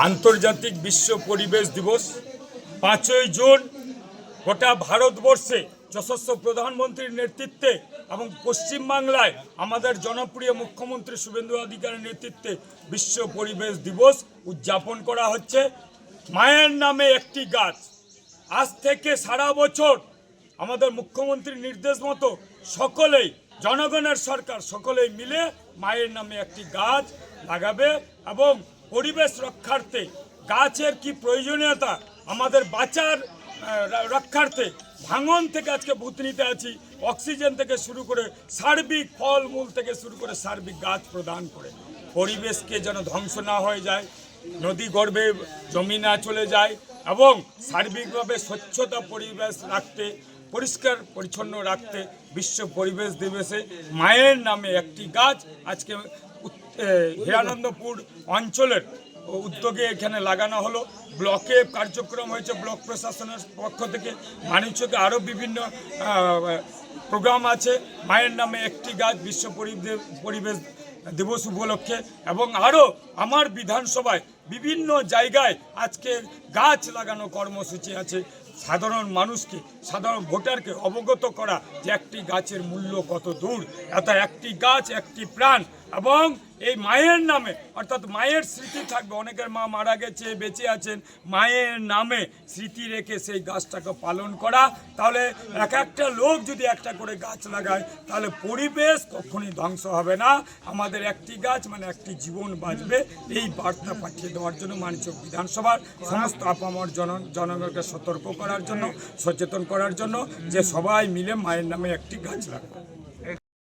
আন্তর্জাতিক বিশ্ব পরিবেশ দিবস 5ই জুন গোটা ভারতবর্ষে যশস্ব প্রধানমন্ত্রীর নেতৃত্বে এবং পশ্চিমবাংলায় আমাদের জনপ্রিয় মুখ্যমন্ত্রী শুভেন্দু অধিকারীর নেতৃত্বে বিশ্ব পরিবেশ দিবস উদযাপন করা হচ্ছে। মায়ের নামে একটি গাছ। আজ থেকে সারা বছর আমাদের মুখ্যমন্ত্রীর নির্দেশ মতো সকলেই, জনগণের সরকার সকলেই মিলে মায়ের নামে একটি গাছ লাগাবে এবং পরিবেশ রক্ষার্থে গাছের কি প্রয়োজনীয়তা, আমাদের বাঁচার রক্ষার্থে ভাঙন থেকে আজকে ভূত নিতে আছি, অক্সিজেন থেকে শুরু করে সার্বিক ফলমূল থেকে শুরু করে সার্বিক গাছ প্রদান করে পরিবেশকে যেন ধ্বংস না হয়ে যায়, নদী গর্ভে জমি না চলে যায় এবং সার্বিকভাবে স্বচ্ছতা পরিবেশ রাখতে, পরিষ্কার পরিচ্ছন্ন রাখতে বিশ্ব পরিবেশ দিবসে মায়ের নামে একটি গাছ আজকে হিরানন্দপুর অঞ্চলের উদ্যোগে এখানে লাগানো হলো। ব্লকে কার্যক্রম হয়েছে, ব্লক প্রশাসনের পক্ষ থেকে মানিকচকে আরও বিভিন্ন প্রোগ্রাম আছে। মায়ের নামে একটি গাছ বিশ্ব পরিবেশ দিবস উপলক্ষে এবং আরও আমার বিধানসভায় বিভিন্ন জায়গায় আজকে গাছ লাগানো কর্মসূচি আছে। সাধারণ মানুষকে, সাধারণ ভোটারকে অবগত করা যে একটি গাছের মূল্য কত দূর, এত একটি গাছ একটি প্রাণ এবং এই মায়ের নামে, অর্থাৎ মায়ের স্মৃতি থাকবে। অনেকের মা মারা গেছে, বেঁচে আছেন, মায়ের নামে স্মৃতি রেখে সেই গাছটাকে পালন করা। তাহলে এক একটা লোক যদি একটা করে গাছ লাগায় তাহলে পরিবেশ কখনই ধ্বংস হবে না। আমাদের একটি গাছ মানে একটি জীবন বাঁচবে। এই বার্তা পাঠিয়ে দেওয়ার জন্য মানিকচক বিধানসভার সমস্ত আপামর জনগণকে সতর্ক করার জন্য, সচেতন করার জন্য যে সবাই মিলে মায়ের নামে একটি গাছ লাগাবে।